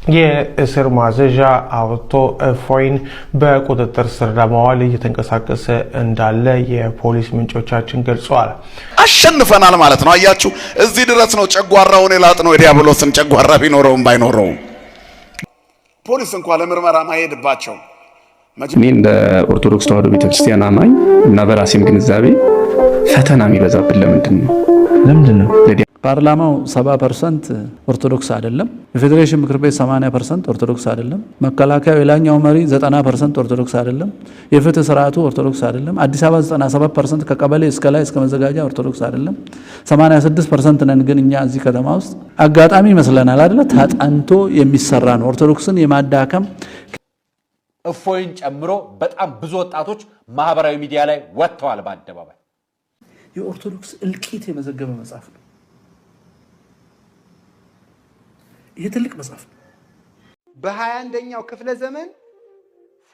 የእስር ማዘዣ አውጥቶ እፎይን በቁጥጥር ስር ለማዋል እየተንቀሳቀሰ እንዳለ የፖሊስ ምንጮቻችን ገልጸዋል። አሸንፈናል ማለት ነው። አያችሁ እዚህ ድረስ ነው ጨጓራውን የላጥ ነው ዲያብሎስን ጨጓራ ቢኖረውም ባይኖረውም ፖሊስ እንኳን ለምርመራ ማይሄድባቸው። እኔ እንደ ኦርቶዶክስ ተዋሕዶ ቤተክርስቲያን አማኝ እና በራሴም ግንዛቤ ፈተና የሚበዛብን ለምንድን ነው? ፓርላማው 70% ኦርቶዶክስ አይደለም። የፌዴሬሽን ምክር ቤት 80% ኦርቶዶክስ አይደለም። መከላከያው የላኛው መሪ 90% ኦርቶዶክስ አይደለም። የፍትህ ስርዓቱ ኦርቶዶክስ አይደለም። አዲስ አበባ 97% ከቀበሌ እስከ ላይ እስከ መዘጋጃ ኦርቶዶክስ አይደለም። 86% ነን ግን እኛ እዚህ ከተማ ውስጥ አጋጣሚ ይመስለናል አይደለ? ታጣንቶ የሚሰራ ነው ኦርቶዶክስን የማዳከም። እፎይን ጨምሮ በጣም ብዙ ወጣቶች ማህበራዊ ሚዲያ ላይ ወጥተዋል በአደባባይ። የኦርቶዶክስ እልቂት የመዘገበ መጽሐፍ ነው። ይህ ትልቅ መጽሐፍ ነው። በ21ኛው ክፍለ ዘመን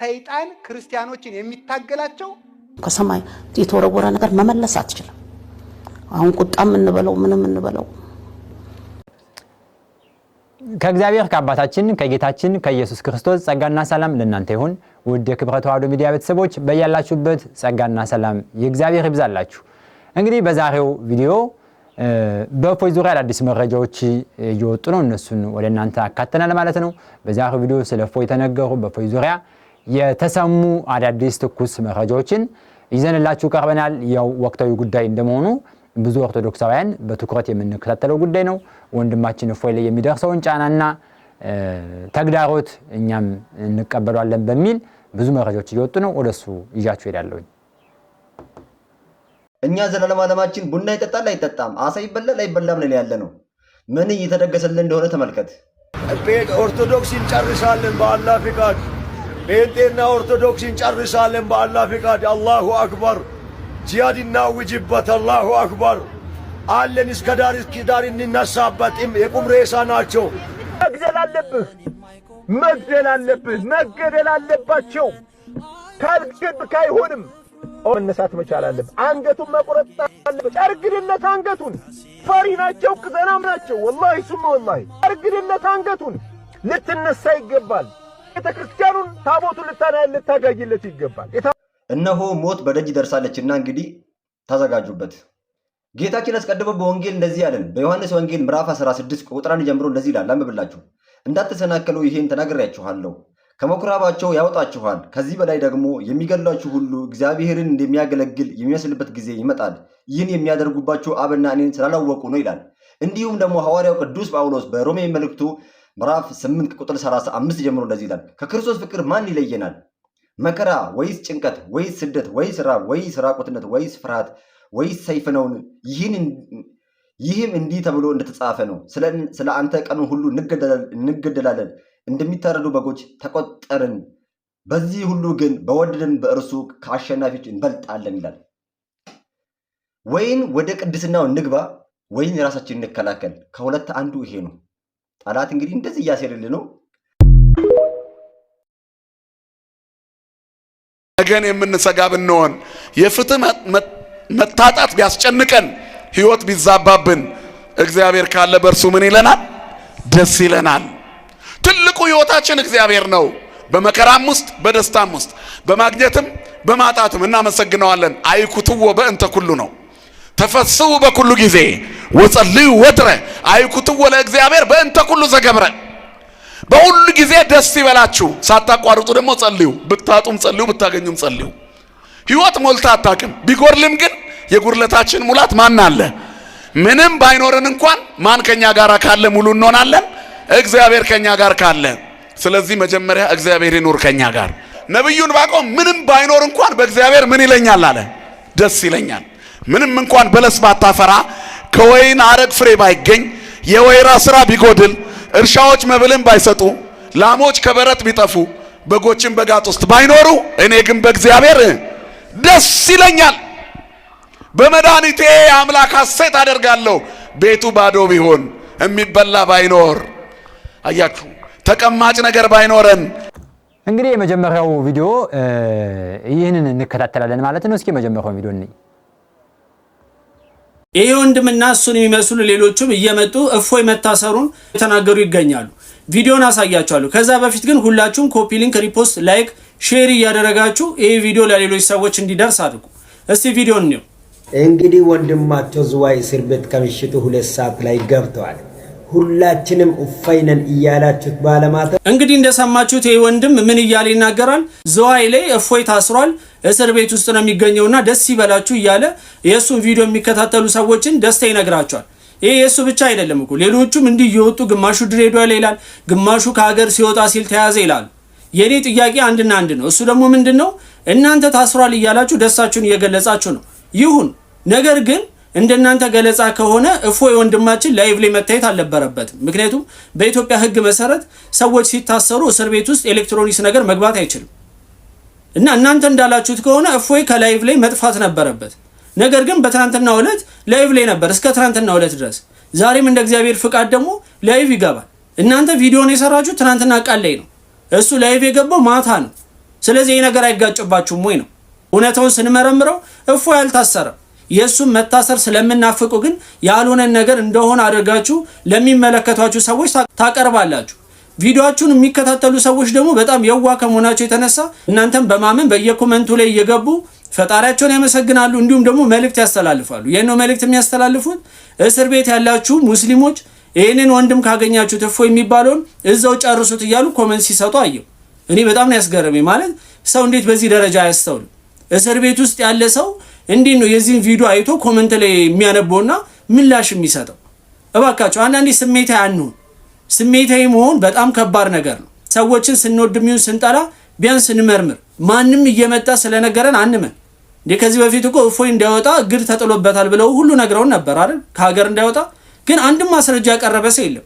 ሰይጣን ክርስቲያኖችን የሚታገላቸው ከሰማይ የተወረወረ ነገር መመለስ አትችልም። አሁን ቁጣም እንበለው ምንም እንበለው ከእግዚአብሔር ከአባታችን ከጌታችን ከኢየሱስ ክርስቶስ ጸጋና ሰላም ለእናንተ ይሁን። ውድ የክብረ ተዋሕዶ ሚዲያ ቤተሰቦች በያላችሁበት ጸጋና ሰላም የእግዚአብሔር ይብዛላችሁ። እንግዲህ በዛሬው ቪዲዮ በእፎይ ዙሪያ አዳዲስ መረጃዎች እየወጡ ነው። እነሱን ወደ እናንተ አካተናል ማለት ነው። በዛሬው ቪዲዮ ስለ እፎይ ተነገሩ በእፎይ ዙሪያ የተሰሙ አዳዲስ ትኩስ መረጃዎችን ይዘንላችሁ ቀርበናል። ያው ወቅታዊ ጉዳይ እንደመሆኑ ብዙ ኦርቶዶክሳውያን በትኩረት የምንከታተለው ጉዳይ ነው። ወንድማችን እፎይ ላይ የሚደርሰውን ጫናና ተግዳሮት እኛም እንቀበሏለን በሚል ብዙ መረጃዎች እየወጡ ነው። ወደሱ ይዣችሁ ሄዳለሁ። እኛ ዘላለም ዓለማችን ቡና ይጠጣል አይጠጣም፣ አሳ ይበላል አይበላም ነው ያለነው። ምን እየተደገሰልን እንደሆነ ተመልከት። ኦርቶዶክስ እንጨርሳለን በአላህ ፍቃድ። ጴንጤና ኦርቶዶክስ እንጨርሳለን በአላህ ፍቃድ። አላሁ አክበር። ጂሃድና ውጅበት። አላሁ አክበር አለን። እስከ ዳር እንነሳበት። የቁም ሬሳ ናቸው። መግደል አለባቸው። ካልገድክ አይሆንም። መነሳት መቻል አለበት። አንገቱን መቁረጥ አለበት። ጨርግድለት አንገቱን። ፈሪ ናቸው፣ ቅዘናም ናቸው። ወላሂ ሱም ወላሂ ጨርግድለት አንገቱን። ልትነሳ ይገባል። ቤተክርስቲያኑን ታቦቱን ልታጋይለት ይገባል። እነሆ ሞት በደጅ ደርሳለችና እንግዲህ ተዘጋጁበት። ጌታችን አስቀድሞ በወንጌል እንደዚህ ያለን በዮሐንስ ወንጌል ምዕራፍ 16 ቁጥር 1 ጀምሮ እንደዚህ ይላል። አንብብላችሁ እንዳትሰናከሉ ይሄን ተናግሬያችኋለሁ። ከመኩራባቸው ያወጣችኋል። ከዚህ በላይ ደግሞ የሚገድሏችሁ ሁሉ እግዚአብሔርን እንደሚያገለግል የሚመስልበት ጊዜ ይመጣል። ይህን የሚያደርጉባቸው አብና እኔን ስላላወቁ ነው ይላል። እንዲሁም ደግሞ ሐዋርያው ቅዱስ ጳውሎስ በሮሜ መልእክቱ ምዕራፍ 8 ቁጥር 35 ጀምሮ እንደዚህ ይላል። ከክርስቶስ ፍቅር ማን ይለየናል? መከራ ወይስ ጭንቀት ወይስ ስደት ወይስ ራብ ወይስ ራቁትነት ወይስ ፍርሃት ወይስ ሰይፍ ነውን? ይህም እንዲህ ተብሎ እንደተጻፈ ነው። ስለ አንተ ቀኑን ሁሉ እንገደላለን፣ እንደሚታረዱ በጎች ተቆጠርን። በዚህ ሁሉ ግን በወደደን በእርሱ ከአሸናፊዎች እንበልጣለን ይላል። ወይን ወደ ቅድስናው እንግባ ወይን የራሳችንን እንከላከል። ከሁለት አንዱ ይሄ ነው። ጠላት እንግዲህ እንደዚህ እያሴረልን ነው። ነገን የምንሰጋ ብንሆን የፍትህ መታጣት ቢያስጨንቀን ህይወት ቢዛባብን እግዚአብሔር ካለ በእርሱ ምን ይለናል? ደስ ይለናል። ትልቁ ህይወታችን እግዚአብሔር ነው። በመከራም ውስጥ በደስታም ውስጥ በማግኘትም በማጣትም እናመሰግነዋለን። አይኩትዎ በእንተ ኩሉ ነው። ተፈስሑ በኩሉ ጊዜ ወጸልዩ ወትረ አይኩትዎ ለእግዚአብሔር በእንተ ኩሉ ዘገብረ። በሁሉ ጊዜ ደስ ይበላችሁ፣ ሳታቋርጡ ደግሞ ጸልዩ። ብታጡም ጸልዩ፣ ብታገኙም ጸልዩ። ህይወት ሞልታ አታውቅም። ቢጎርልም ግን የጉርለታችን ሙላት ማን አለ? ምንም ባይኖርን እንኳን ማን ከኛ ጋር ካለ ሙሉ እንሆናለን? እግዚአብሔር ከኛ ጋር ካለ። ስለዚህ መጀመሪያ እግዚአብሔር ይኑር ከኛ ጋር። ነብዩ ዕንባቆም ምንም ባይኖር እንኳን በእግዚአብሔር ምን ይለኛል አለ? ደስ ይለኛል። ምንም እንኳን በለስ ባታፈራ፣ ከወይን አረግ ፍሬ ባይገኝ፣ የወይራ ስራ ቢጎድል፣ እርሻዎች መብልን ባይሰጡ፣ ላሞች ከበረት ቢጠፉ፣ በጎችን በጋጥ ውስጥ ባይኖሩ፣ እኔ ግን በእግዚአብሔር ደስ ይለኛል። በመድኃኒቴ አምላክ ሐሴት አደርጋለሁ። ቤቱ ባዶ ቢሆን የሚበላ ባይኖር፣ አያችሁ ተቀማጭ ነገር ባይኖረን። እንግዲህ የመጀመሪያው ቪዲዮ ይህንን እንከታተላለን ማለት ነው። እስኪ የመጀመሪያው ቪዲዮ እንይ። ይሄ ወንድምና እሱን የሚመስሉ ሌሎችም እየመጡ እፎይ መታሰሩን የተናገሩ ይገኛሉ። ቪዲዮን አሳያችኋለሁ። ከዛ በፊት ግን ሁላችሁም ኮፒ ሊንክ፣ ሪፖስት፣ ላይክ፣ ሼር እያደረጋችሁ ይሄ ቪዲዮ ለሌሎች ሰዎች እንዲደርስ አድርጉ። እስቲ ቪዲዮን ነው። እንግዲህ ወንድማቸው ዝዋይ እስር ቤት ከምሽቱ 2 ሰዓት ላይ ገብተዋል። ሁላችንም እፈይነን እያላችሁት ባለማታ እንግዲህ እንደሰማችሁት ይሄ ወንድም ምን እያለ ይናገራል? ዝዋይ ላይ እፎይ ታስሯል፣ እስር ቤት ውስጥ ነው የሚገኘውና ደስ ይበላችሁ እያለ የእሱን ቪዲዮ የሚከታተሉ ሰዎችን ደስታ ይነግራቸዋል። ይሄ የእሱ ብቻ አይደለም እኮ ሌሎቹም እንዲህ እየወጡ ግማሹ ድሬዳዋ ላይ ይላል፣ ግማሹ ከሀገር ሲወጣ ሲል ተያዘ ይላል። የኔ ጥያቄ አንድና አንድ ነው። እሱ ደግሞ ምንድነው እናንተ ታስሯል እያላችሁ ደስታችሁን እየገለጻችሁ ነው። ይሁን፣ ነገር ግን እንደናንተ ገለጻ ከሆነ እፎይ ወንድማችን ላይቭ ላይ መታየት አልነበረበትም። ምክንያቱም በኢትዮጵያ ሕግ መሰረት ሰዎች ሲታሰሩ እስር ቤት ውስጥ ኤሌክትሮኒክስ ነገር መግባት አይችልም እና እናንተ እንዳላችሁት ከሆነ እፎይ ከላይቭ ላይ መጥፋት ነበረበት። ነገር ግን በትናንትናው ዕለት ላይቭ ላይ ነበር እስከ ትናንትናው ዕለት ድረስ። ዛሬም እንደ እግዚአብሔር ፍቃድ ደግሞ ላይቭ ይገባል። እናንተ ቪዲዮን የሰራችሁ ትናንትና ቃል ላይ ነው፣ እሱ ላይቭ የገባው ማታ ነው። ስለዚህ ይሄ ነገር አይጋጭባችሁም ወይ ነው? እውነታውን ስንመረምረው እፎይ አልታሰረም። የሱም መታሰር ስለምናፍቁ ግን ያልሆነን ነገር እንደሆነ አድርጋችሁ ለሚመለከቷችሁ ሰዎች ታቀርባላችሁ። ቪዲዮአችሁን የሚከታተሉ ሰዎች ደግሞ በጣም የዋ ከመሆናቸው የተነሳ እናንተም በማመን በየኮመንቱ ላይ እየገቡ ፈጣሪያቸውን ያመሰግናሉ፣ እንዲሁም ደግሞ መልእክት ያስተላልፋሉ። የነው መልእክት የሚያስተላልፉት እስር ቤት ያላችሁ ሙስሊሞች ይህንን ወንድም ካገኛችሁት እፎይ የሚባለውን እዛው ጨርሱት እያሉ ኮመንት ሲሰጡ አየሁ። እኔ በጣም ነው ያስገረመኝ። ማለት ሰው እንዴት በዚህ ደረጃ አያስተውልም? እስር ቤት ውስጥ ያለ ሰው እንዴት ነው የዚህን ቪዲዮ አይቶ ኮመንት ላይ የሚያነበውና ምላሽ የሚሰጠው? እባካችሁ አንዳንዴ ስሜታዊ አንሁን። ስሜታዊ መሆን በጣም ከባድ ነገር ነው። ሰዎችን ስንወድም ይሁን ስንጠላ ቢያንስ እንመርምር። ማንም እየመጣ ስለነገረን አንመን። ከዚህ በፊት እኮ እፎይ እንዳይወጣ እግድ ተጥሎበታል ብለው ሁሉ ነግረውን ነበር አይደል? ከሀገር እንዳይወጣ ግን አንድም ማስረጃ ያቀረበ ሰው የለም።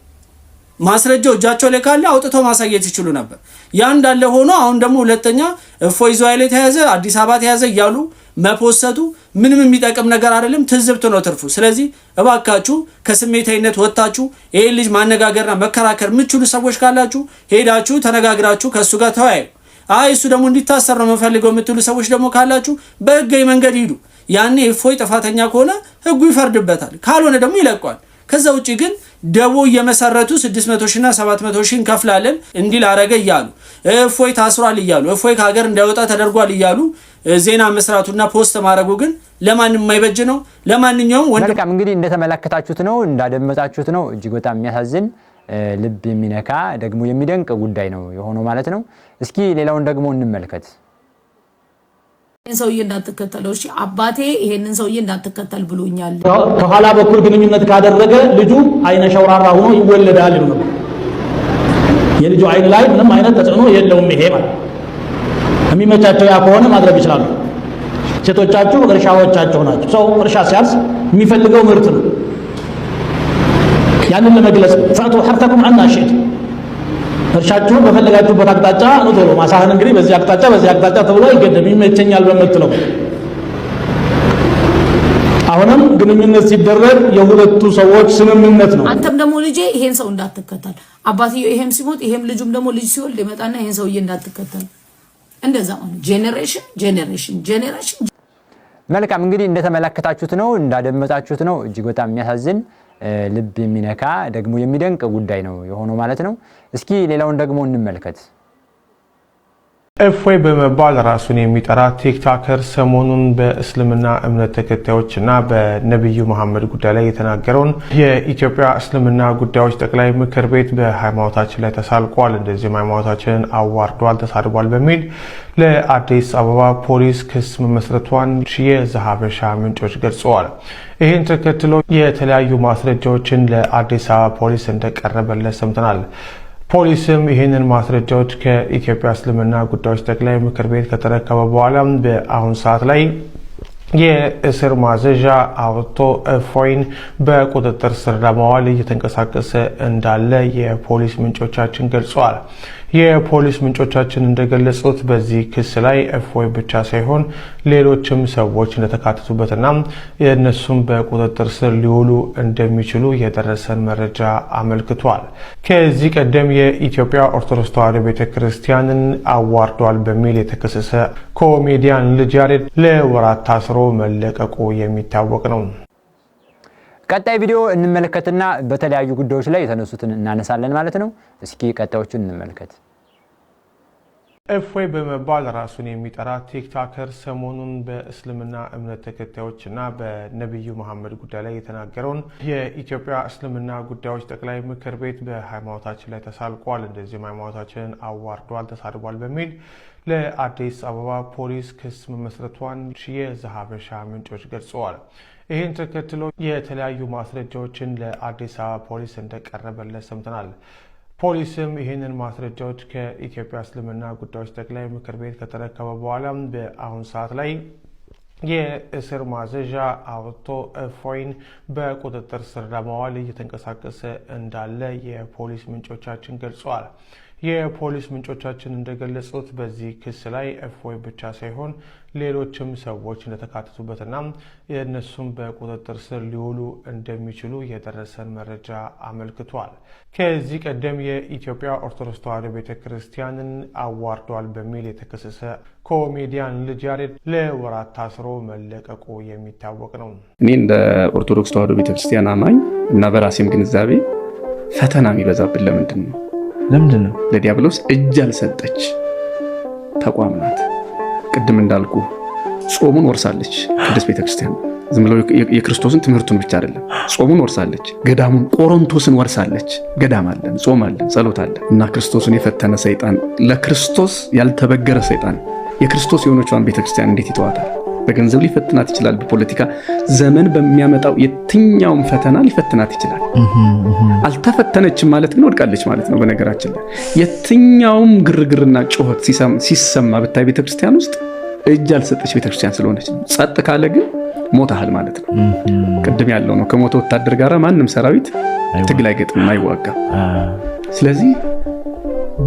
ማስረጃው እጃቸው ላይ ካለ አውጥተው ማሳየት ይችሉ ነበር። ያ እንዳለ ሆኖ አሁን ደግሞ ሁለተኛ እፎይ ዝዋይ ላይ ተያዘ፣ አዲስ አበባ ተያዘ እያሉ መፖሰቱ ምንም የሚጠቅም ነገር አይደለም፣ ትዝብት ነው ትርፉ። ስለዚህ እባካችሁ ከስሜታዊነት ወጣችሁ ይሄን ልጅ ማነጋገርና መከራከር የምትችሉ ሰዎች ካላችሁ ሄዳችሁ ተነጋግራችሁ ከሱ ጋር ተወያዩ። አይ እሱ ደግሞ እንዲታሰር ነው የምፈልገው የምትሉ ሰዎች ደግሞ ካላችሁ በህጋዊ መንገድ ሂዱ። ያኔ እፎይ ጥፋተኛ ከሆነ ህጉ ይፈርድበታል፣ ካልሆነ ደግሞ ይለቋል። ከዛ ውጪ ግን ደቦ እየመሰረቱ 600 ሺና 700 ሺ እንከፍላለን እንዲል አረገ እያሉ እፎይ ታስሯል እያሉ እፎይ ከሀገር እንዳይወጣ ተደርጓል እያሉ ዜና መስራቱና ፖስት ማድረጉ ግን ለማንም የማይበጅ ነው። ለማንኛውም መልካም እንግዲህ እንደተመለከታችሁት ነው፣ እንዳደመጣችሁት ነው። እጅግ በጣም የሚያሳዝን ልብ የሚነካ ደግሞ የሚደንቅ ጉዳይ ነው የሆነው ማለት ነው። እስኪ ሌላውን ደግሞ እንመልከት። ይሄን ሰውዬ እንዳትከተለው እሺ፣ አባቴ ይሄንን ሰውዬ እንዳትከተል ብሎኛል። ከኋላ በኩል ግንኙነት ካደረገ ልጁ አይነ ሸውራራ ሆኖ ይወለዳል ነው። የልጁ አይን ላይ ምንም አይነት ተጽዕኖ የለውም። ይሄ ማለት የሚመቻቸው ያ ከሆነ ማድረግ ይችላሉ። ሴቶቻችሁ እርሻዎቻቸው ናቸው። ሰው እርሻ ሲያርስ የሚፈልገው ምርት ነው። ያንን ለመግለጽ ፈቱ ሐርተኩም አና ሸይት እርሻችሁን በፈለጋችሁበት አቅጣጫ ነው ቶሎ ማሳህን እንግዲህ በዚህ አቅጣጫ ተብሎ አይገደም። ይመቸኛል በመትለው አሁንም ግንኙነት ሲደረግ የሁለቱ ሰዎች ስምምነት ነው። አንተም ደግሞ ልጄ ይሄን ሰው እንዳትከተል፣ አባትየው ይሄም ሲሞት ይሄም ልጁም ደግሞ ልጅ ሲወልድ ይመጣና ይሄን ሰውዬ እንዳትከተል። እንደዛ ነው ጄኔሬሽን። መልካም እንግዲህ እንደተመለከታችሁት ነው፣ እንዳደመጣችሁት ነው። እጅግ በጣም የሚያሳዝን ልብ የሚነካ ደግሞ የሚደንቅ ጉዳይ ነው የሆነው ማለት ነው። እስኪ ሌላውን ደግሞ እንመልከት። እፎይ በመባል ራሱን የሚጠራ ቲክቶከር ሰሞኑን በእስልምና እምነት ተከታዮችና በነብዩ መሐመድ ጉዳይ ላይ የተናገረውን የኢትዮጵያ እስልምና ጉዳዮች ጠቅላይ ምክር ቤት በሃይማኖታችን ላይ ተሳልቋል፣ እንደዚህም ሃይማኖታችንን አዋርዷል፣ ተሳድቧል በሚል ለአዲስ አበባ ፖሊስ ክስ መመስረቷን የዘሀበሻ ምንጮች ገልጸዋል። ይህን ተከትሎ የተለያዩ ማስረጃዎችን ለአዲስ አበባ ፖሊስ እንደቀረበለት ሰምተናል። ፖሊስም ይህንን ማስረጃዎች ከኢትዮጵያ እስልምና ጉዳዮች ጠቅላይ ምክር ቤት ከተረከበ በኋላ በአሁን ሰዓት ላይ የእስር ማዘዣ አውጥቶ እፎይን በቁጥጥር ስር ለማዋል እየተንቀሳቀሰ እንዳለ የፖሊስ ምንጮቻችን ገልጸዋል። የፖሊስ ምንጮቻችን እንደገለጹት በዚህ ክስ ላይ እፎይ ብቻ ሳይሆን ሌሎችም ሰዎች እንደተካተቱበትና የእነሱም በቁጥጥር ስር ሊውሉ እንደሚችሉ የደረሰን መረጃ አመልክቷል። ከዚህ ቀደም የኢትዮጵያ ኦርቶዶክስ ተዋሕዶ ቤተክርስቲያንን አዋርዷል በሚል የተከሰሰ ኮሜዲያን ልጅ ያሬድ ለወራት ታስሮ መለቀቁ የሚታወቅ ነው። ቀጣይ ቪዲዮ እንመለከትና በተለያዩ ጉዳዮች ላይ የተነሱትን እናነሳለን ማለት ነው። እስኪ ቀጣዮቹን እንመልከት። እፎይ በመባል ራሱን የሚጠራ ቲክቶከር ሰሞኑን በእስልምና እምነት ተከታዮችና በነብዩ መሐመድ ጉዳይ ላይ የተናገረውን የኢትዮጵያ እስልምና ጉዳዮች ጠቅላይ ምክር ቤት በሃይማኖታችን ላይ ተሳልቋል፣ እንደዚህም ሃይማኖታችንን አዋርዷል፣ ተሳድቧል በሚል ለአዲስ አበባ ፖሊስ ክስ መመስረቷን የዘሀበሻ ምንጮች ገልጸዋል። ይህን ተከትሎ የተለያዩ ማስረጃዎችን ለአዲስ አበባ ፖሊስ እንደቀረበለት ሰምተናል። ፖሊስም ይህንን ማስረጃዎች ከኢትዮጵያ እስልምና ጉዳዮች ጠቅላይ ምክር ቤት ከተረከበ በኋላ በአሁን ሰዓት ላይ የእስር ማዘዣ አውጥቶ እፎይን በቁጥጥር ስር ለማዋል እየተንቀሳቀሰ እንዳለ የፖሊስ ምንጮቻችን ገልጸዋል። የፖሊስ ምንጮቻችን እንደገለጹት በዚህ ክስ ላይ እፎይ ብቻ ሳይሆን ሌሎችም ሰዎች እንደተካተቱበትና የእነሱም በቁጥጥር ስር ሊውሉ እንደሚችሉ የደረሰን መረጃ አመልክቷል። ከዚህ ቀደም የኢትዮጵያ ኦርቶዶክስ ተዋሕዶ ቤተክርስቲያንን አዋርዷል በሚል የተከሰሰ ኮሜዲያን ልጅ ያሬድ ለወራት ታስሮ መለቀቁ የሚታወቅ ነው። እኔ እንደ ኦርቶዶክስ ተዋሕዶ ቤተክርስቲያን አማኝ እና በራሴም ግንዛቤ ፈተና የሚበዛብን ለምንድን ነው? ለዲያብሎስ እጅ አልሰጠች ተቋም ናት። ቅድም እንዳልኩ ጾሙን ወርሳለች ቅድስት ቤተክርስቲያን። ዝም ብለው የክርስቶስን ትምህርቱን ብቻ አይደለም፣ ጾሙን ወርሳለች። ገዳሙን ቆሮንቶስን ወርሳለች። ገዳም አለን፣ ጾም አለን፣ ጸሎት አለን። እና ክርስቶስን የፈተነ ሰይጣን፣ ለክርስቶስ ያልተበገረ ሰይጣን የክርስቶስ የሆነችዋን ቤተክርስቲያን እንዴት ይተዋታል? በገንዘብ ሊፈትናት ይችላል። በፖለቲካ ዘመን በሚያመጣው የትኛውም ፈተና ሊፈትናት ይችላል። አልተፈተነችም ማለት ግን ወድቃለች ማለት ነው። በነገራችን ላይ የትኛውም ግርግርና ጩኸት ሲሰማ ብታይ ቤተክርስቲያን ውስጥ እጅ አልሰጠች ቤተክርስቲያን ስለሆነች ነው። ጸጥ ካለ ግን ሞታል ማለት ነው። ቅድም ያለው ነው። ከሞተ ወታደር ጋር ማንም ሰራዊት ትግል አይገጥምም፣ አይዋጋም። ስለዚህ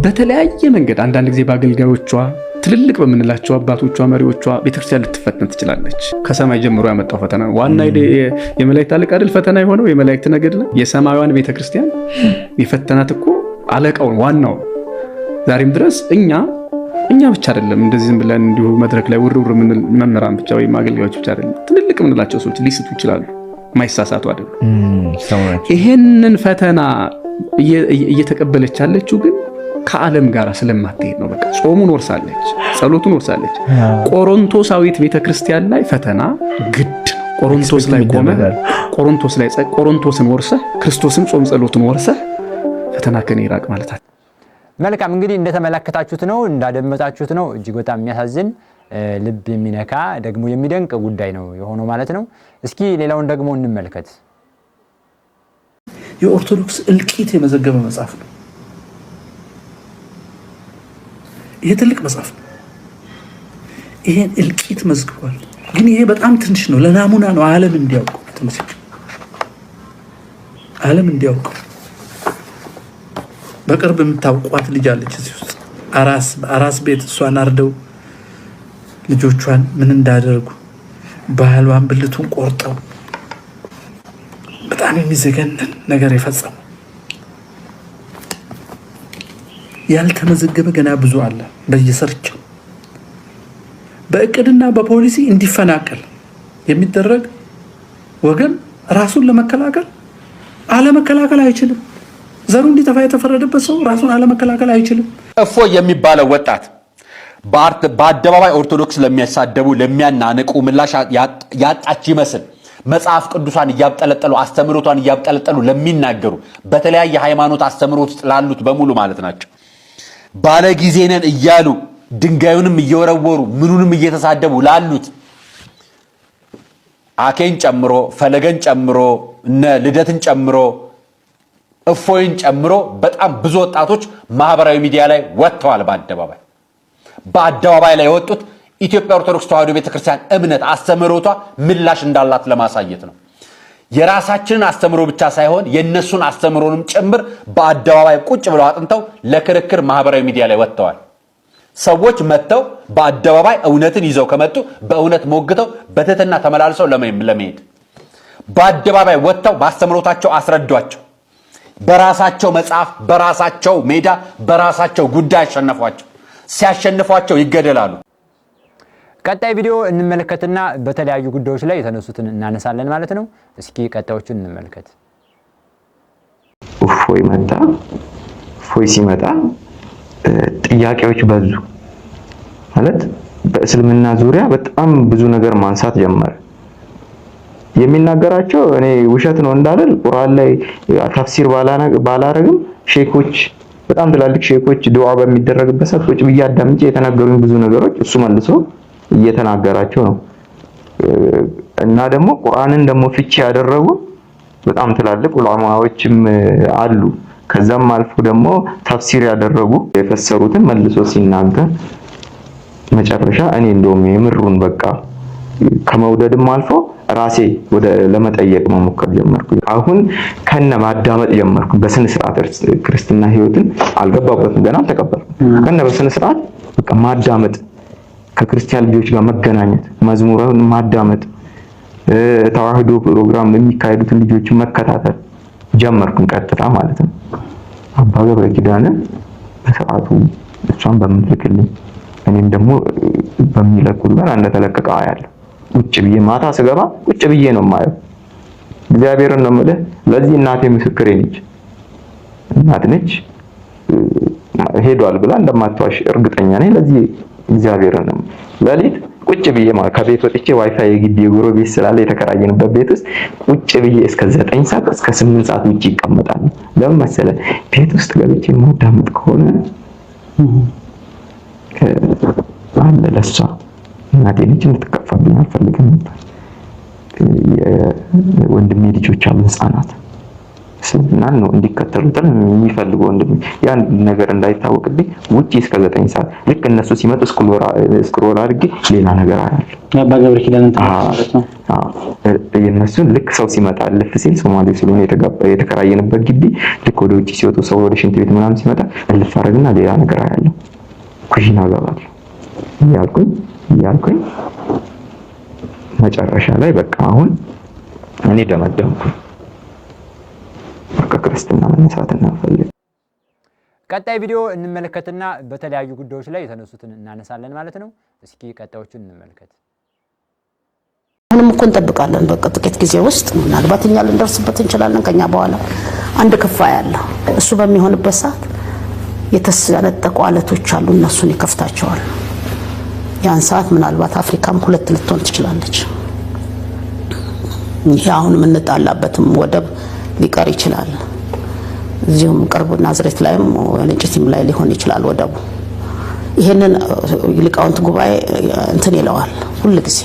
በተለያየ መንገድ አንዳንድ ጊዜ በአገልጋዮቿ ትልልቅ በምንላቸው አባቶቿ መሪዎቿ ቤተክርስቲያን ልትፈተን ትችላለች። ከሰማይ ጀምሮ ያመጣው ፈተና ዋና የመላእክት አለቃ አይደል? ፈተና የሆነው የመላእክት ነገድ ላይ የሰማያዊያን ቤተክርስቲያን የፈተናት እኮ አለቃው ዋናው። ዛሬም ድረስ እኛ ብቻ አይደለም እንደዚህ ዝም ብለን እንዲሁ መድረክ ላይ ውርውር ምን መምህራን ብቻ ወይም አገልጋዮች ብቻ አይደለም። ትልልቅ የምንላቸው ሰዎች ሊስቱ ይችላሉ፣ ማይሳሳቱ አይደለም። ይሄንን ፈተና እየተቀበለች ያለችው ግን ከዓለም ጋር ስለማትሄድ ነው። በቃ ጾሙን ወርሳለች፣ ጸሎቱን ወርሳለች። ቆሮንቶሳዊት ቤተክርስቲያን ላይ ፈተና ግድ ነው። ቆሮንቶስ ላይ ቆመ፣ ቆሮንቶስን ወርሰህ ክርስቶስን ጾም ጸሎቱን ወርሰህ ፈተና ከኔ ይራቅ ማለት አለ። መልካም እንግዲህ እንደተመለከታችሁት ነው፣ እንዳደመጣችሁት ነው። እጅግ በጣም የሚያሳዝን ልብ የሚነካ ደግሞ የሚደንቅ ጉዳይ ነው የሆነው ማለት ነው። እስኪ ሌላውን ደግሞ እንመልከት። የኦርቶዶክስ እልቂት የመዘገበ መጽሐፍ ነው። ይሄ ትልቅ መጽሐፍ ነው። ይሄን እልቂት መዝግቧል። ግን ይሄ በጣም ትንሽ ነው፣ ለናሙና ነው፣ ዓለም እንዲያውቀው ትንሽ ዓለም እንዲያውቀው። በቅርብ የምታውቋት ልጅ አለች እዚህ ውስጥ አራስ ቤት እሷን አርደው ልጆቿን ምን እንዳደርጉ ባህሏን ብልቱን ቆርጠው በጣም የሚዘገነን ነገር የፈጸሙ ያልተመዘገበ ገና ብዙ አለ። በየሰርቸው በእቅድና በፖሊሲ እንዲፈናቀል የሚደረግ ወገን ራሱን ለመከላከል አለመከላከል አይችልም። ዘሩ እንዲጠፋ የተፈረደበት ሰው ራሱን አለመከላከል አይችልም። እፎይ የሚባለው ወጣት በአደባባይ ኦርቶዶክስ ለሚያሳደቡ ለሚያናንቁ ምላሽ ያጣች ይመስል መጽሐፍ ቅዱሳን እያብጠለጠሉ አስተምሮቷን እያብጠለጠሉ ለሚናገሩ በተለያየ ሃይማኖት አስተምሮት ውስጥ ላሉት በሙሉ ማለት ናቸው ባለ ጊዜ ነን እያሉ ድንጋዩንም እየወረወሩ ምኑንም እየተሳደቡ ላሉት አኬን ጨምሮ ፈለገን ጨምሮ እነ ልደትን ጨምሮ እፎይን ጨምሮ በጣም ብዙ ወጣቶች ማህበራዊ ሚዲያ ላይ ወጥተዋል። በአደባባይ ላይ የወጡት ኢትዮጵያ ኦርቶዶክስ ተዋሕዶ ቤተክርስቲያን እምነት አስተምሮቷ ምላሽ እንዳላት ለማሳየት ነው። የራሳችንን አስተምሮ ብቻ ሳይሆን የነሱን አስተምሮንም ጭምር በአደባባይ ቁጭ ብለው አጥንተው ለክርክር ማህበራዊ ሚዲያ ላይ ወጥተዋል። ሰዎች መጥተው በአደባባይ እውነትን ይዘው ከመጡ በእውነት ሞግተው በትህትና ተመላልሰው ለመሄድ በአደባባይ ወጥተው በአስተምሮታቸው አስረዷቸው። በራሳቸው መጽሐፍ፣ በራሳቸው ሜዳ፣ በራሳቸው ጉዳይ አሸነፏቸው። ሲያሸንፏቸው ይገደላሉ። ቀጣይ ቪዲዮ እንመለከትና በተለያዩ ጉዳዮች ላይ የተነሱትን እናነሳለን ማለት ነው። እስኪ ቀጣዮቹን እንመልከት። እፎይ መጣ። እፎይ ሲመጣ ጥያቄዎች በዙ ማለት በእስልምና ዙሪያ በጣም ብዙ ነገር ማንሳት ጀመረ። የሚናገራቸው እኔ ውሸት ነው እንዳልል ቁርአን ላይ ተፍሲር ባላረግም ሼኮች በጣም ትላልቅ ሼኮች ዱዓ በሚደረግበት ሰዓት ቁጭ ብዬ አዳምጬ የተናገሩኝ ብዙ ነገሮች እሱ መልሶ እየተናገራቸው ነው። እና ደግሞ ቁርአንን ደግሞ ፍቺ ያደረጉ በጣም ትላልቅ ዑለማዎችም አሉ። ከዛም አልፎ ደግሞ ተፍሲር ያደረጉ የፈሰሩትን መልሶ ሲናገር መጨረሻ እኔ እንደውም የምሩን በቃ ከመውደድም አልፎ ራሴ ወደ ለመጠየቅ መሞከር ጀመርኩ። አሁን ከነ ማዳመጥ ጀመርኩ። በስነ ስርዓት ክርስትና ህይወትን አልገባበትም፣ ገና አልተቀበልኩም። ከነ በስነ ስርዓት በቃ ማዳመጥ፣ ከክርስቲያን ልጆች ጋር መገናኘት፣ መዝሙሩን ማዳመጥ፣ ተዋህዶ ፕሮግራም የሚካሄዱትን ልጆች መከታተል ጀመርኩ ቀጥታ ማለት ነው። አባ ገብረ ኪዳነ በሰዓቱ እሷን በምልክልኝ እኔም ደግሞ በሚለቁት ጋር እንደተለቀቀ አያለሁ። ቁጭ ብዬ ማታ ስገባ ቁጭ ብዬ ነው የማየው። እግዚአብሔርን ነው የምልህ። ለዚህ እናቴ ምስክሬ ነች። እናት ነች ሄዷል ብላ እንደማትዋሽ እርግጠኛ ነኝ። ለዚህ እግዚአብሔርን ነው ለሊት ቁጭ ብዬ ከቤት ወጥቼ ዋይፋይ የግቢ የጎረቤት ስላለ የተከራየንበት ቤት ውስጥ ቁጭ ብዬ እስከ 9 ሰዓት እስከ 8 ሰዓት ውጪ ይቀመጣል። ለምን መሰለህ? ቤት ውስጥ ገብቼ ማዳመጥ ከሆነ አለ ለሷ እናቴ ልጅ እንድትከፋብኝ አልፈልግም ነበር። ወንድሜ ልጆች አሉ ህፃናት ስናን ነው እንዲከተሉት የሚፈልጉ ወንድሜ ያን ነገር እንዳይታወቅብኝ ውጪ እስከ 9 ሰዓት ልክ እነሱ ሲመጡ ስክሮል አድርጌ ሌላ ነገር አያለሁ። አባ ገብረ ኪዳን ማለት ነው። የነሱን ልክ ሰው ሲመጣ ልፍ ሲል ሶማሌ ስለሆነ የተከራየንበት ግቢ ልክ ወደ ውጪ ሲወጡ ሰው ወደ ሽንት ቤት ምናምን ሲመጣ ልፍ አደረግና ሌላ ነገር አያለሁ። ኩሽና ገባለሁ እያልኩኝ መጨረሻ ላይ በቃ አሁን እኔ ደመደምኩ። በቃ ክርስትና መነሳትና ፈልግ። ቀጣይ ቪዲዮ እንመለከትና በተለያዩ ጉዳዮች ላይ የተነሱትን እናነሳለን ማለት ነው። እስኪ ቀጣዮቹን እንመልከት። አሁንም እኮ እንጠብቃለን። በቃ ጥቂት ጊዜ ውስጥ ምናልባት እኛ ልንደርስበት እንችላለን። ከኛ በኋላ አንድ ክፋይ አለ። እሱ በሚሆንበት ሰዓት የተሰነጠቁ አለቶች አሉ። እነሱን ይከፍታቸዋል። ያን ሰዓት ምናልባት አፍሪካም ሁለት ልትሆን ትችላለች። ይሄ አሁን የምንጣላበትም ወደብ ሊቀር ይችላል። እዚሁም ቅርብ ናዝሬት ላይም ወንጭቲም ላይ ሊሆን ይችላል ወደቡ። ይሄንን ሊቃውንት ጉባኤ እንትን ይለዋል ሁሉ ጊዜ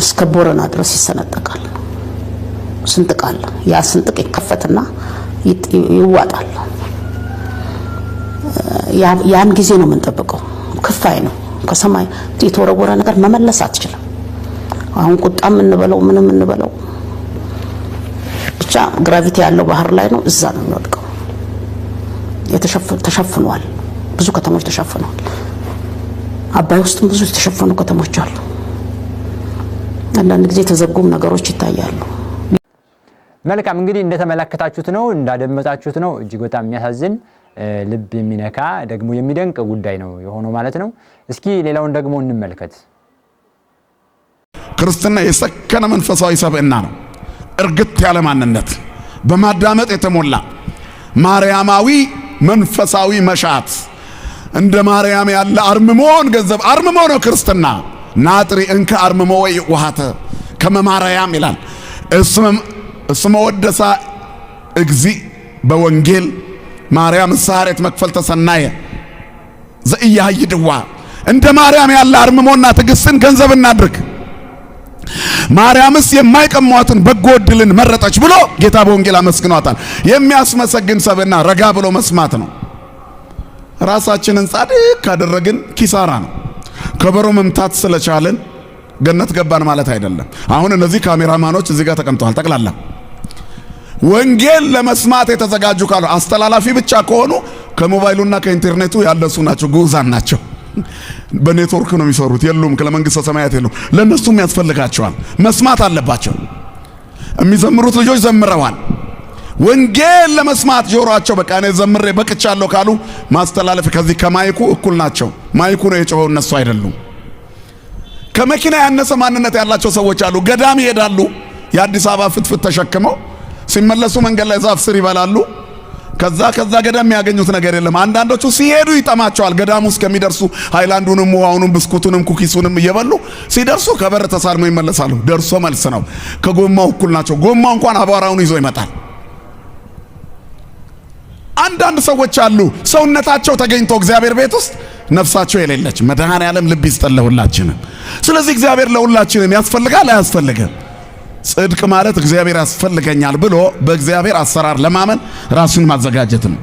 እስከ ቦረና ድረስ ይሰነጠቃል። ስንጥቃል። ያ ስንጥቅ ይከፈትና ይዋጣል። ያን ጊዜ ነው የምንጠብቀው። ክፋይ ነው። ከሰማይ የተወረወረ ነገር መመለስ አትችልም። አሁን ቁጣም እንበለው ምንም እንበለው ብቻ ግራቪቲ ያለው ባህር ላይ ነው። እዛ ነው የሚወድቀው። ተሸፍኗል። ብዙ ከተሞች ተሸፍነዋል። አባይ ውስጥም ብዙ የተሸፈኑ ከተሞች አሉ። አንዳንድ ጊዜ የተዘጉም ነገሮች ይታያሉ። መልካም እንግዲህ እንደተመለከታችሁት ነው እንዳደመጣችሁት ነው። እጅግ በጣም የሚያሳዝን ልብ የሚነካ ደግሞ የሚደንቅ ጉዳይ ነው የሆነው ማለት ነው። እስኪ ሌላውን ደግሞ እንመልከት። ክርስትና የሰከነ መንፈሳዊ ሰብዕና ነው። እርግጥ ያለ ማንነት በማዳመጥ የተሞላ ማርያማዊ መንፈሳዊ መሻት እንደ ማርያም ያለ አርምሞን ገንዘብ አርምሞ ነው ክርስትና። ናጥሪ እንከ አርምሞ ወይ ውሃተ ከመማርያም ይላል። እስመ ወደሳ እግዚ በወንጌል ማርያም ሳሬት መክፈል ተሰናየ ዘኢያይድዋ እንደ ማርያም ያለ አርምሞና ትዕግስትን ገንዘብ እናድርግ። ማርያምስ የማይቀሟትን በጎ ዕድልን መረጠች ብሎ ጌታ በወንጌል አመስግኗታል። የሚያስመሰግን ሰብዕና ረጋ ብሎ መስማት ነው። ራሳችንን ጻድቅ ካደረግን ኪሳራ ነው። ከበሮ መምታት ስለቻልን ገነት ገባን ማለት አይደለም። አሁን እነዚህ ካሜራማኖች እዚህ ጋር ተቀምጠዋል። ጠቅላላ ወንጌል ለመስማት የተዘጋጁ ካሉ አስተላላፊ ብቻ ከሆኑ ከሞባይሉና ከኢንተርኔቱ ያለሱ ናቸው፣ ግዑዛን ናቸው። በኔትወርክ ነው የሚሰሩት። የሉም ከለመንግስተ ሰማያት የሉም። ለነሱም ያስፈልጋቸዋል፣ መስማት አለባቸው። የሚዘምሩት ልጆች ዘምረዋል። ወንጌል ለመስማት ጆሮአቸው በቃ እኔ ዘምሬ በቅቻለሁ ካሉ ማስተላለፍ ከዚህ ከማይኩ እኩል ናቸው። ማይኩ ነው የጮኸው፣ እነሱ አይደሉም። ከመኪና ያነሰ ማንነት ያላቸው ሰዎች አሉ። ገዳም ይሄዳሉ፣ የአዲስ አበባ ፍትፍት ተሸክመው ሲመለሱ መንገድ ላይ ዛፍ ስር ይበላሉ። ከዛ ገዳም የሚያገኙት ነገር የለም። አንዳንዶቹ ሲሄዱ ይጠማቸዋል። ገዳሙ እስከሚደርሱ ሃይላንዱንም ውሃውንም ብስኩቱንም ኩኪሱንም እየበሉ ሲደርሱ ከበር ተሳልመው ይመለሳሉ። ደርሶ መልስ ነው። ከጎማው እኩል ናቸው። ጎማው እንኳን አቧራውን ይዞ ይመጣል። አንዳንድ ሰዎች አሉ ሰውነታቸው ተገኝቶ እግዚአብሔር ቤት ውስጥ ነፍሳቸው የሌለች። መድኃኔዓለም ልብ ይስጠን ለሁላችንም። ስለዚህ እግዚአብሔር ለሁላችንም ያስፈልጋል አያስፈልግም? ጽድቅ ማለት እግዚአብሔር ያስፈልገኛል ብሎ በእግዚአብሔር አሰራር ለማመን ራሱን ማዘጋጀት ነው።